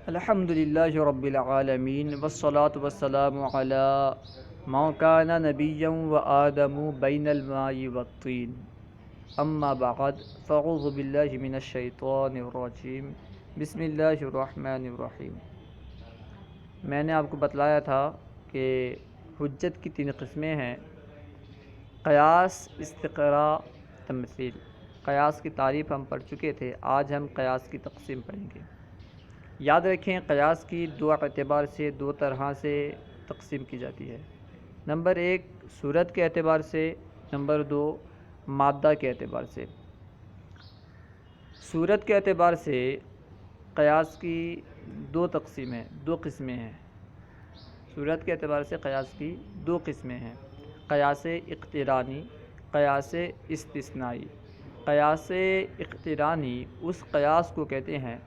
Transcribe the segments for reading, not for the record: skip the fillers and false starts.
الحمدللہ رب العالمین والصلاة والسلام علی ما کان نبیا و آدم بین الماء والطین اما بعد فاعوذ باللہ من الشیطان الرجیم بسم اللہ الرحمن الرحیم۔ میں نے آپ کو بتلایا تھا کہ حجت کی 3 قسمیں ہیں: قیاس، استقراء، تمثیل۔ قیاس کی تعریف ہم پڑھ چکے تھے، آج ہم قیاس کی تقسیم پڑھیں گے۔ یاد رکھیں، قیاس کی 2 اعتبار سے 2 طرح سے تقسیم کی جاتی ہے۔ نمبر 1 صورت کے اعتبار سے، نمبر 2 مادہ کے اعتبار سے۔ صورت کے اعتبار سے قیاس کی 2 قسمیں ہیں۔ صورت کے اعتبار سے قیاس کی 2 قسمیں ہیں: قیاس اقترانی، قیاس استثنائی۔ قیاس اقترانی اس قیاس کو کہتے ہیں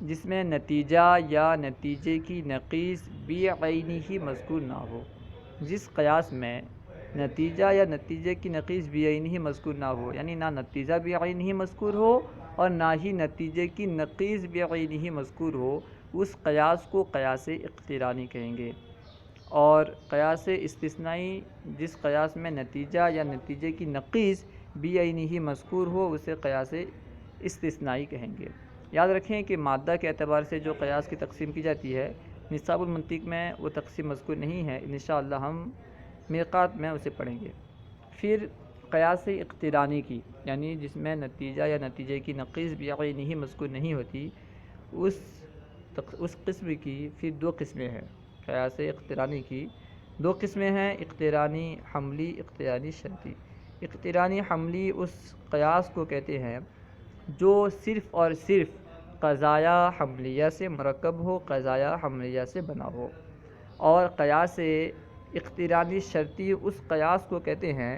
جس میں نتیجہ یا نتیجے کی نقیض بعینی ہی مذکور نہ ہو۔ جس قیاس میں نتیجہ یا نتیجے کی نقیض بعینی ہی مذکور نہ ہو، یعنی نہ نتیجہ بعینی ہی مذکور ہو اور نہ ہی نتیجے کی نقیض بعینی ہی مذکور ہو، اس قیاس کو قیاس اقترانی کہیں گے۔ اور قیاس استثنائی جس قیاس میں نتیجہ یا نتیجے کی نقیض بعینی ہی مذکور ہو، اسے قیاس استثنائی کہیں گے۔ یاد رکھیں کہ مادہ کے اعتبار سے جو قیاس کی تقسیم کی جاتی ہے، نصاب المنطق میں وہ تقسیم مذکور نہیں ہے، انشاءاللہ ہم میقات میں اسے پڑھیں گے۔ پھر قیاس اقترانی کی، یعنی جس میں نتیجہ یا نتیجے کی نقیض بعینی ہی مذکور نہیں ہوتی، اس قسم کی پھر 2 قسمیں ہیں۔ قیاس اقترانی کی 2 قسمیں ہیں: اقترانی حملی، اقترانی شرطی۔ اقترانی حملی اس قیاس کو کہتے ہیں جو صرف اور صرف قضایا حملیہ سے مرکب ہو، قضایا حملیہ سے بنا ہو۔ اور قیاس اقترانی شرطی اس قیاس کو کہتے ہیں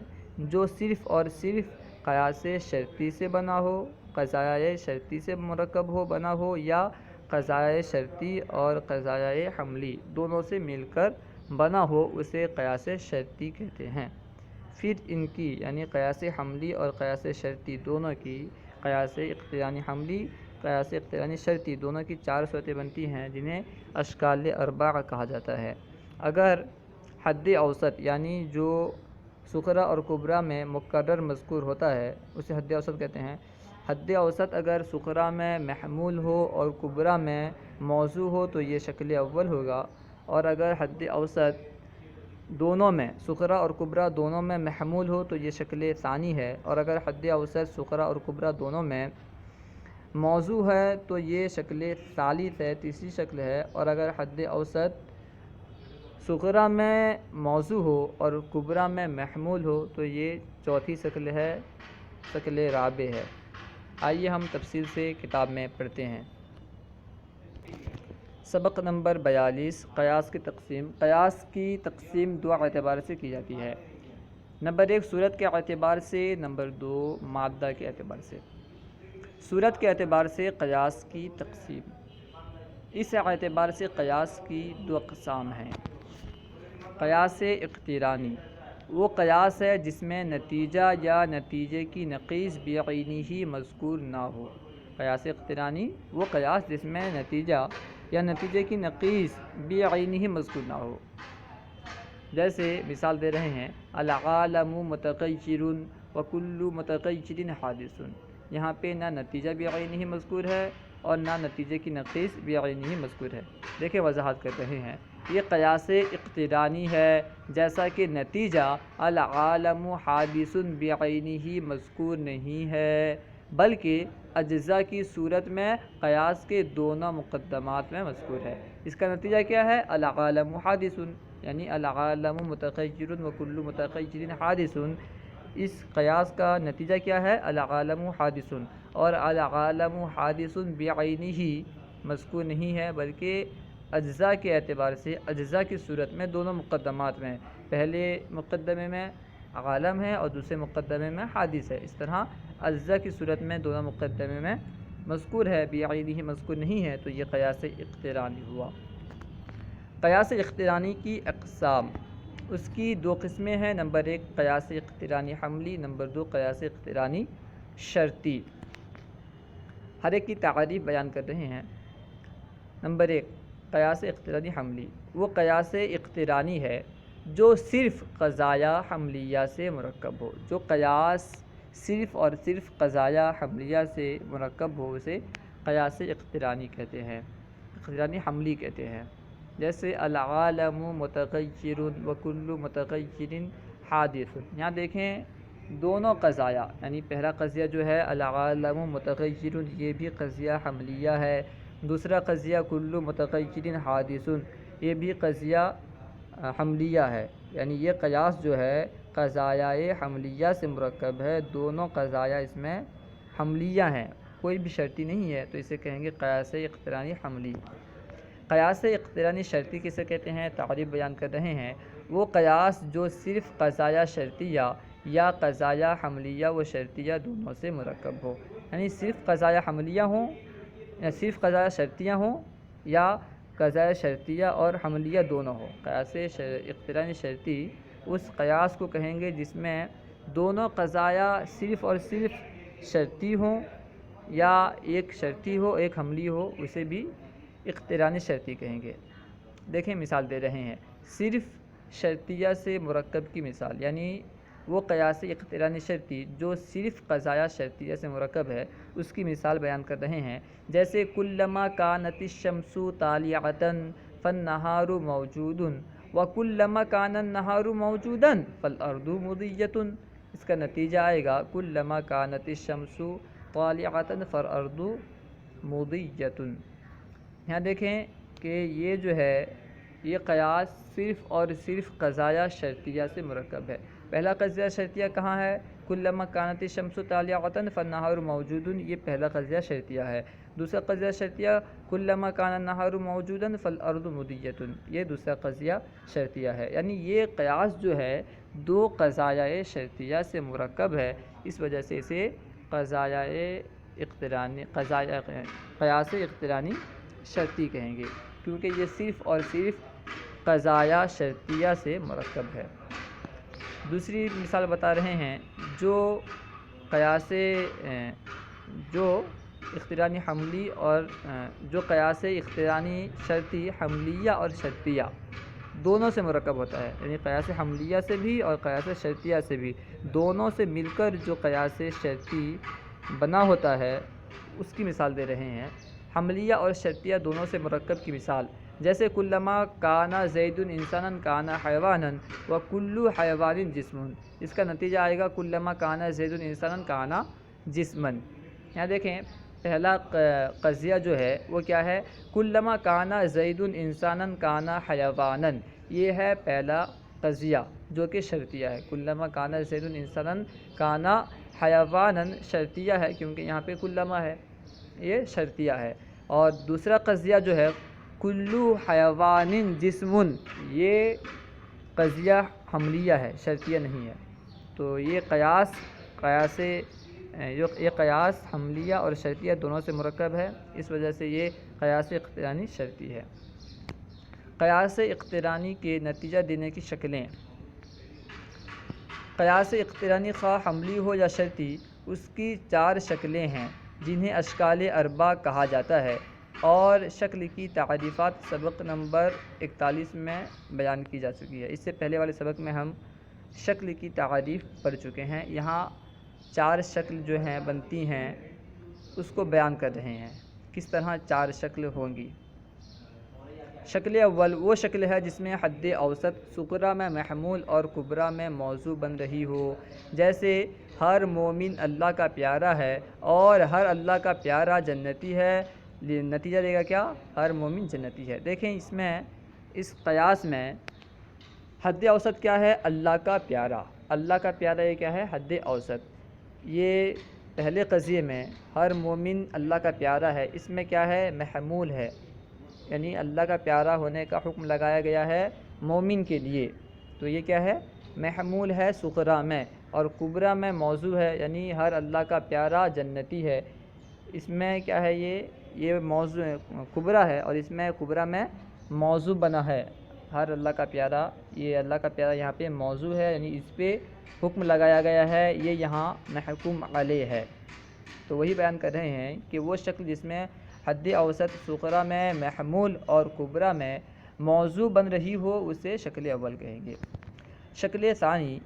جو صرف اور صرف قیاس شرطی سے بنا ہو، قضایا شرطی سے مرکب ہو، بنا ہو، یا قضایا شرطی اور قضایا حملی دونوں سے مل کر بنا ہو، اسے قیاس شرطی کہتے ہیں۔ پھر ان کی یعنی قیاس حملی اور قیاس شرطی دونوں کی، قیاس اقترانی حملی، قیاس اقترانی شرطی دونوں کی 4 صورتیں بنتی ہیں، جنہیں اشکال اربعہ کہا جاتا ہے۔ اگر حد اوسط یعنی جو صغریٰ اور کبریٰ میں مکرر مذکور ہوتا ہے، اسے حد اوسط کہتے ہیں۔ حد اوسط اگر صغریٰ میں محمول ہو اور کبریٰ میں موضوع ہو تو یہ شکل اول ہوگا، اور اگر حد اوسط دونوں میں، صغریٰ اور کبریٰ دونوں میں محمول ہو تو یہ شکل ثانی ہے، اور اگر حد اوسط صغریٰ اور کبریٰ دونوں میں موضوع ہے تو یہ شکل ثالث ہے، تیسری شکل ہے، اور اگر حد اوسط صغریٰ میں موضوع ہو اور کبریٰ میں محمول ہو تو یہ چوتھی شکل ہے، شکل رابع ہے۔ آئیے ہم تفصیل سے کتاب میں پڑھتے ہیں۔ سبق نمبر 42 قیاس کی تقسیم۔ قیاس کی تقسیم 2 اعتبار سے کی جاتی ہے: نمبر 1 صورت کے اعتبار سے، نمبر 2 مادہ کے اعتبار سے۔ صورت کے اعتبار سے قیاس کی تقسیم۔ اس اعتبار سے قیاس کی 2 اقسام ہیں: قیاس اقترانی، وہ قیاس ہے جس میں نتیجہ یا نتیجے کی نقیض بعینی ہی مذکور نہ ہو۔ قیاس اقترانی وہ قیاس جس میں نتیجہ یا نتیجے کی نقیض بعینی ہی مذکور نہ ہو۔ جیسے مثال دے رہے ہیں: العالم متغیر وکل متغیر حادث۔ یہاں پہ نہ نتیجہ بعینی ہی مذکور ہے اور نہ نتیجے کی نقیض بعینی ہی مذکور ہے۔ دیکھیں وضاحت کر رہے ہیں، یہ قیاس اقترانی ہے، جیسا کہ نتیجہ العالم حادث بعینی ہی مذکور نہیں ہے، بلکہ اجزاء کی صورت میں قیاس کے دونوں مقدمات میں مذکور ہے۔ اس کا نتیجہ کیا ہے؟ العالم حادث، یعنی العالم متغیر وکل متغیر حادث۔ اس قیاس کا نتیجہ کیا ہے؟ العالم حادث، اور العالم حادث بعینی ہی مذکور نہیں ہے، بلکہ اجزاء کے اعتبار سے اجزاء کی صورت میں دونوں مقدمات میں، پہلے مقدمے میں عالم ہے اور دوسرے مقدمے میں حادث ہے۔ اس طرح اجزاء کی صورت میں دونوں مقدمے میں مذکور ہے، بعینی ہی مذکور نہیں ہے، تو یہ قیاس اقترانی ہوا۔ قیاس اقترانی کی اقسام، اس کی 2 قسمیں ہیں: نمبر 1 قیاس اقترانی حملی، نمبر 2 قیاس اقترانی شرطی۔ ہر ایک کی تعریف بیان کر رہے ہیں۔ نمبر 1 قیاس اقترانی حملی، وہ قیاس اقترانی ہے جو صرف قضایا حملیہ سے مرکب ہو، جو قیاس صرف اور صرف قضایا حملیہ سے مرکب ہو اسے قیاس اقترانی کہتے ہیں، اقترانی حملی کہتے ہیں۔ جیسے العالم متغیر وکل متغیر حادث، یہاں دیکھیں دونوں قضایا، یعنی پہلا قضیہ جو ہے العالم متغیر، یہ بھی قضیہ حملیہ ہے، دوسرا قضیہ کل متغیر حادث، یہ بھی قضیہ حملیہ ہے، یعنی یہ قیاس جو ہے قضایائے حملیہ سے مرکب ہے، دونوں قضایا اس میں حملیہ ہیں، کوئی بھی شرطی نہیں ہے، تو اسے کہیں گے قیاس اقترانی حملی۔ قیاس اقترانی شرطی کسے کہتے ہیں؟ تعریف بیان کر رہے ہیں، وہ قیاس جو صرف قضایا شرطیہ یا قضایا حملیہ و شرطیہ دونوں سے مرکب ہو، یعنی صرف قضایا حملیہ ہوں یا صرف قضایا شرطیہ ہوں یا قضایا شرطیہ اور حملیہ دونوں ہو۔ قیاس اقترانی شرطی اس قیاس کو کہیں گے جس میں دونوں قضایا صرف اور صرف شرطی ہوں یا ایک شرطی ہو ایک حملی ہو، اسے بھی اقترانی شرطی کہیں گے۔ دیکھیں مثال دے رہے ہیں، صرف شرطیہ سے مرکب کی مثال، یعنی وہ قیاس اقترانی شرطی جو صرف قضایا شرطیہ سے مرکب ہے، اس کی مثال بیان کر رہے ہیں۔ جیسے کلما کانت الشمس طالعۃ فالنہار موجود وکلما کان النہار موجودا فالارض مضیۃ، اس کا نتیجہ آئے گا کلما کانت الشمس طالعۃ فالارض مضیۃ۔ یہاں دیکھیں کہ یہ جو ہے یہ قیاس صرف اور صرف قضایا شرطیہ سے مرکب ہے۔ پہلا قضیہ شرطیہ کہاں ہے؟ کلما کانت الشمس طالعۃ فالنہار موجود، یہ پہلا قضیہ شرطیہ ہے۔ دوسرا قضیہ شرطیہ کلما کان النہار موجودا فالارض مضیۃ، یہ دوسرا قضیہ شرطیہ ہے، یعنی یہ قیاس جو ہے دو قضایائے شرطیہ سے مرکب ہے، اس وجہ سے اسے قیاس اقترانی شرطی کہیں گے، کیونکہ یہ صرف اور صرف قضایا شرطیہ سے مرکب ہے۔ دوسری مثال بتا رہے ہیں، جو اقترانی حملی اور جو قیاس اقترانی شرطی حملیہ اور شرطیہ دونوں سے مرکب ہوتا ہے، یعنی قیاس حملیہ سے بھی اور قیاس شرطیہ سے بھی، دونوں سے مل کر جو قیاس شرطی بنا ہوتا ہے اس کی مثال دے رہے ہیں۔ حملیہ اور شرطیہ دونوں سے مرکب کی مثال، جیسے کلما کانا زید انسانا کانا حیوانا وکل حیوان جسم، اس کا نتیجہ آئے گا کلما کانا زید انسانا کانا جسما۔ یہاں دیکھیں پہلا قضیہ جو ہے وہ کیا ہے؟ کلما کانا زید انسانا کانا حیوانا، یہ ہے پہلا قضیہ جو کہ شرطیہ ہے۔ کلما کانا زید انسانا کانا حیوانا شرطیہ ہے کیونکہ یہاں پہ کلما ہے، یہ شرطیہ ہے۔ اور دوسرا قضیہ جو ہے کلو حیوان جسم، یہ قضیہ حملیہ ہے، شرطیہ نہیں ہے، تو یہ قیاس حملیہ اور شرطیہ دونوں سے مرکب ہے، اس وجہ سے یہ قیاس اقترانی شرطی ہے۔ قیاس اقترانی کے نتیجہ دینے کی شکلیں، قیاس اقترانی خواہ حملی ہو یا شرطی، اس کی 4 شکلیں ہیں جنہیں اشکال اربع کہا جاتا ہے، اور شکل کی تعریفات سبق نمبر 41 میں بیان کی جا چکی ہے۔ اس سے پہلے والے سبق میں ہم شکل کی تعریف پڑھ چکے ہیں، یہاں 4 شکل جو ہیں بنتی ہیں اس کو بیان کر رہے ہیں، کس طرح 4 شکل ہوں گی۔ شکل اول وہ شکل ہے جس میں حد اوسط صغریٰ میں محمول اور کبریٰ میں موضوع بن رہی ہو، جیسے ہر مومن اللہ کا پیارا ہے اور ہر اللہ کا پیارا جنتی ہے، نتیجہ دے گا کیا؟ ہر مومن جنتی ہے۔ دیکھیں اس قیاس میں حد اوسط کیا ہے؟ اللہ کا پیارا، اللہ کا پیارا یہ کیا ہے؟ حد اوسط۔ یہ پہلے قضیے میں ہر مومن اللہ کا پیارا ہے، اس میں کیا ہے؟ محمول ہے، یعنی اللہ کا پیارا ہونے کا حکم لگایا گیا ہے مومن کے لیے، تو یہ کیا ہے؟ محمول ہے صغریٰ میں، اور کبریٰ میں موضوع ہے، یعنی ہر اللہ کا پیارا جنتی ہے، اس میں کیا ہے؟ یہ موضوع کبریٰ ہے، اور اس میں کبریٰ میں موضوع بنا ہے ہر اللہ کا پیارا، یہ اللہ کا پیارا یہاں پہ موضوع ہے، یعنی اس پہ حکم لگایا گیا ہے، یہ یہاں محکوم علیہ ہے۔ تو وہی بیان کر رہے ہیں کہ وہ شکل جس میں حد اوسط صغرا میں محمول اور کبرا میں موضوع بن رہی ہو اسے شکل اول کہیں گے۔ شکل ثانی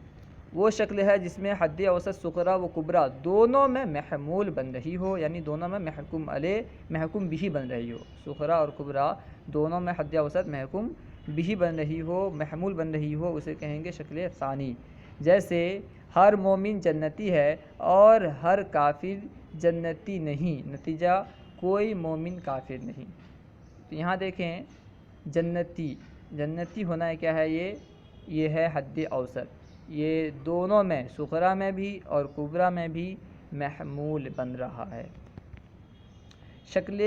وہ شکل ہے جس میں حد اوسط صغرا و کبرا دونوں میں محمول بن رہی ہو، یعنی دونوں میں محکوم علیہ محکوم بھی بن رہی ہو۔ صغرا اور کبرا دونوں میں حد اوسط محکوم بھی بن رہی ہو، محمول بن رہی ہو، اسے کہیں گے شکل ثانی۔ جیسے ہر مومن جنتی ہے اور ہر کافر جنتی نہیں، نتیجہ کوئی مومن کافر نہیں۔ تو یہاں دیکھیں جنتی ہونا کیا ہے، یہ ہے حد اوسط، یہ دونوں میں صغرا میں بھی اور کبرا میں بھی محمول بن رہا ہے۔ شکل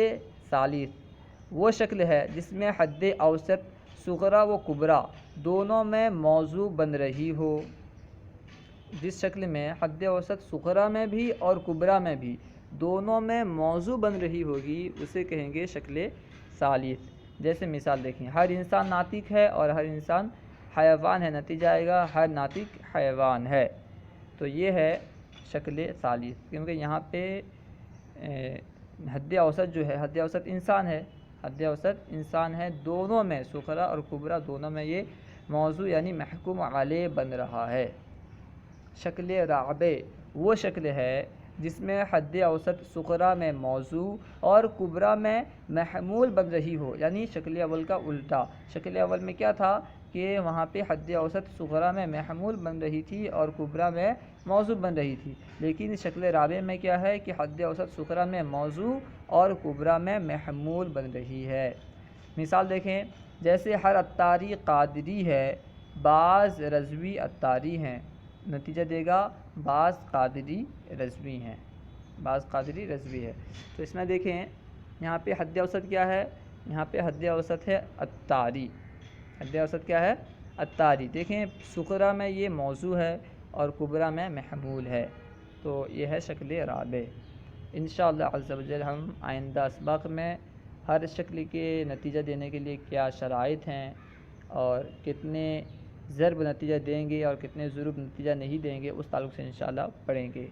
ثالث وہ شکل ہے جس میں حد اوسط صغرا و کبرا دونوں میں موضوع بن رہی ہو۔ جس شکل میں حد اوسط صغرا میں بھی اور کبرا میں بھی دونوں میں موضوع بن رہی ہوگی اسے کہیں گے شکل ثالث۔ جیسے مثال دیکھیں، ہر انسان ناطق ہے اور ہر انسان حیوان ہے، نتیجہ آئے گا ہر ناطق حیوان ہے۔ تو یہ ہے شکل ثالث، کیونکہ یہاں پہ حد اوسط جو ہے، حد اوسط انسان ہے، حد اوسط انسان ہے، دونوں میں صغرا اور کبرا دونوں میں یہ موضوع یعنی محکوم علیہ بن رہا ہے۔ شکل رابع وہ شکل ہے جس میں حد اوسط صغرا میں موضوع اور کبرا میں محمول بن رہی ہو، یعنی شکل اول کا الٹا۔ شکل اول میں کیا تھا کہ وہاں پہ حد اوسط صغرا میں محمول بن رہی تھی اور کبرا میں موضوع بن رہی تھی، لیکن شکل رابع میں کیا ہے کہ حد اوسط صغرا میں موضوع اور کبرا میں محمول بن رہی ہے۔ مثال دیکھیں، جیسے ہر عطاری قادری ہے، بعض رضوی عطاری ہیں، نتیجہ دے گا بعض قادری رضوی ہیں، بعض قادری رضوی ہے۔ تو اس میں دیکھیں یہاں پہ حد اوسط کیا ہے، یہاں پہ حد اوسط ہے عطاری، حد اوسط کیا ہے عطاری۔ دیکھیں صغرا میں یہ موضوع ہے اور کبرا میں محمول ہے، تو یہ ہے شکل رابع۔ انشاءاللہ عز و جل ہم آئندہ اسباق میں ہر شکل کے نتیجہ دینے کے لیے کیا شرائط ہیں اور کتنے ضرب نتیجہ دیں گے اور کتنے ضروب نتیجہ نہیں دیں گے اس تعلق سے انشاءاللہ پڑھیں گے۔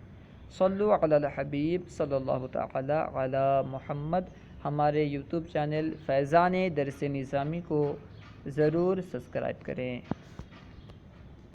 صلو علی الحبیب صلی اللہ تعالی علی محمد۔ ہمارے یوٹیوب چینل فیضان درس نظامی کو ضرور سبسکرائب کریں۔